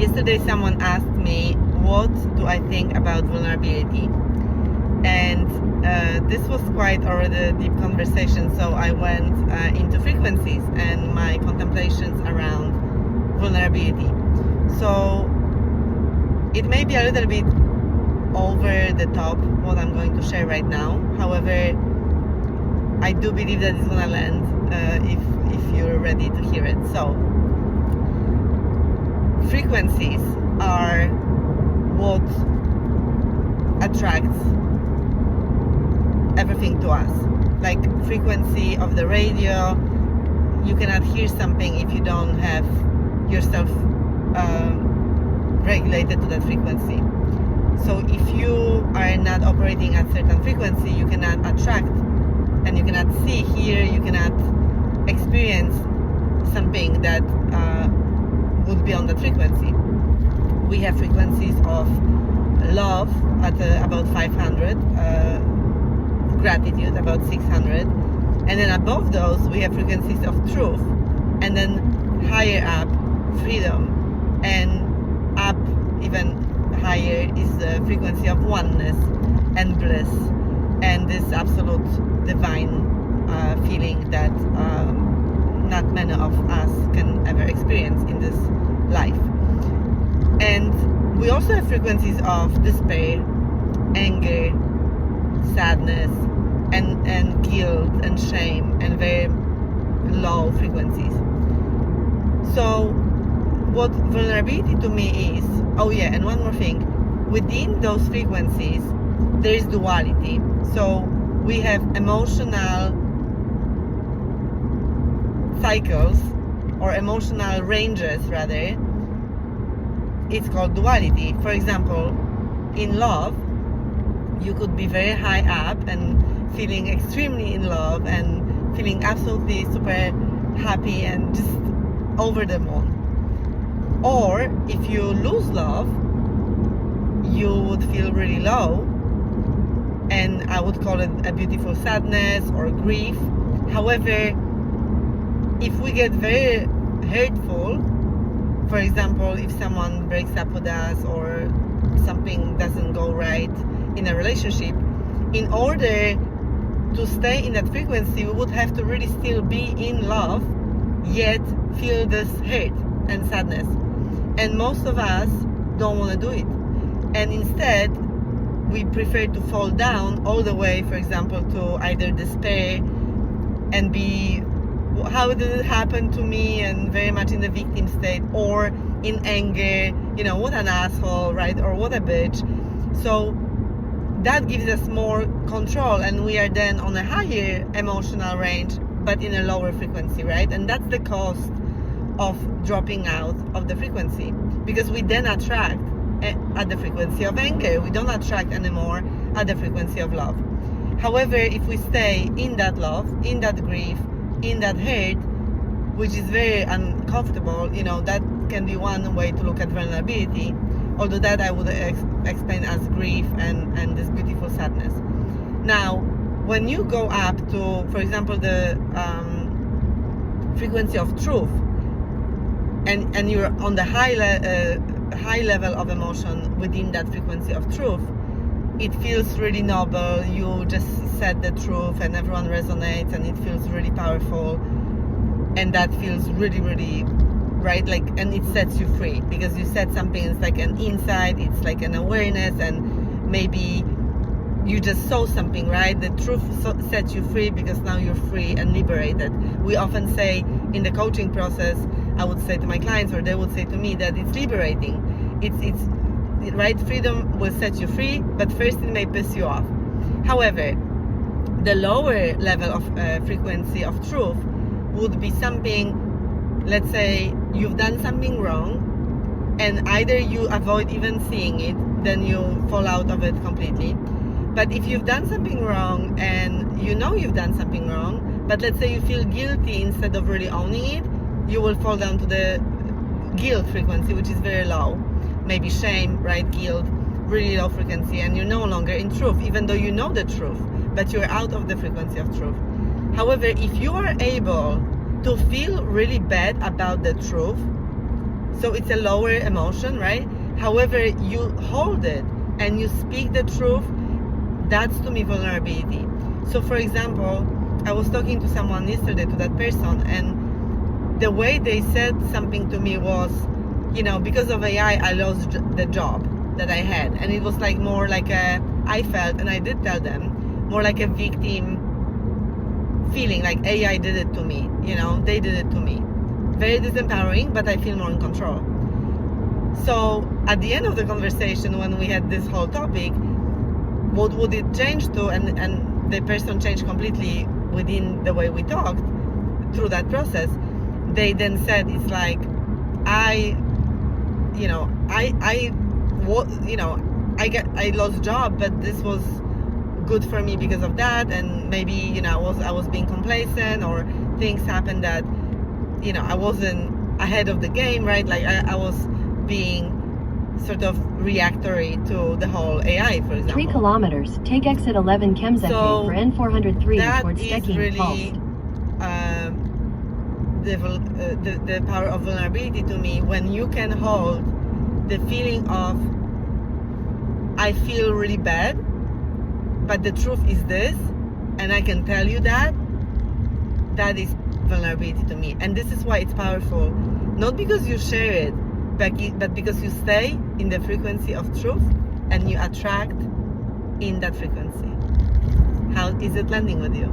Yesterday someone asked me, what do I think about vulnerability? And this was quite already a deep conversation, so I went into frequencies and my contemplations around vulnerability. So it may be a little bit over the top what I'm going to share right now. However, I do believe that it's gonna land if you're ready to hear it. So frequencies are what attracts everything to us. Like frequency of the radio, you cannot hear something if you don't have yourself regulated to that frequency. So if you are not operating at certain frequency, you cannot attract, and you cannot see, hear, you cannot experience something that would be on that frequency. We have frequencies of love at about 500, gratitude about 600, and then above those we have frequencies of truth, and then higher up, freedom, and up even higher is the frequency of oneness and bliss and this absolute divine feeling that not many of us can ever experience in this life. And we also have frequencies of despair, anger, sadness, and guilt and shame, and very low frequencies. So what vulnerability to me is, oh yeah, and one more thing, within those frequencies there is duality. So we have emotional cycles, or emotional ranges rather. It's called duality. For example, in love, you could be very high up and feeling extremely in love and feeling absolutely super happy and just over the moon. Or if you lose love, you would feel really low, and I would call it a beautiful sadness or grief. However, if we get very hurtful, for example, if someone breaks up with us or something doesn't go right in a relationship, in order to stay in that frequency, we would have to really still be in love, yet feel this hurt and sadness. And most of us don't want to do it. And instead, we prefer to fall down all the way, for example, to either despair and be, how did it happen to me, and very much in the victim state, or in anger, you know, what an asshole, right? Or what a bitch. So that gives us more control, and we are then on a higher emotional range, but in a lower frequency, right? And that's the cost of dropping out of the frequency, because we then attract at the frequency of anger. We don't attract anymore at the frequency of love. However, if we stay in that love, in that grief, in that hurt, which is very uncomfortable, you know, that can be one way to look at vulnerability, although that I would explain as grief and this beautiful sadness. Now, when you go up to, for example, the frequency of truth, and you're on the high level of emotion within that frequency of truth, it feels really noble. You just said the truth and everyone resonates, and it feels really powerful, and that feels really, really right, like, and it sets you free because you said something. It's like an insight, it's like an awareness, and maybe you just saw something, right? The truth sets you free because now you're free and liberated. We often say in the coaching process, I would say to my clients, or they would say to me, that it's liberating. It's right, freedom will set you free, but first it may piss you off. However, the lower level of frequency of truth would be something, let's say you've done something wrong, and either you avoid even seeing it, then you fall out of it completely. But if you've done something wrong and you know you've done something wrong, but let's say you feel guilty instead of really owning it, you will fall down to the guilt frequency, which is very low. Maybe shame, right? Guilt, really low frequency, and you're no longer in truth, even though you know the truth, but you're out of the frequency of truth. However, if you are able to feel really bad about the truth, So it's a lower emotion, right? However, you hold it and you speak the truth. That's to me vulnerability. So for example, I was talking to someone yesterday, to that person, and the way they said something to me was, you know, because of AI, I lost the job that I had. And it was like more like I felt, and I did tell them, more like a victim feeling, like AI did it to me, you know, they did it to me. Very disempowering, but I feel more in control. So at the end of the conversation, when we had this whole topic, what would it change to? And the person changed completely within the way we talked through that process. They then said, it's like, I lost job, but this was good for me because of that. And maybe, you know, I was being complacent, or things happened that, you know, I wasn't ahead of the game, right? Like I was being sort of reactory to the whole AI, for example. 3 kilometers. Take exit 11 Kemzeke So for N403 that towards is Steking really the power of vulnerability to me, when you can hold the feeling of, I feel really bad, but the truth is this, and I can tell you that. That is vulnerability to me. And this is why it's powerful, not because you share it, but because you stay in the frequency of truth and you attract in that frequency. How is it landing with you?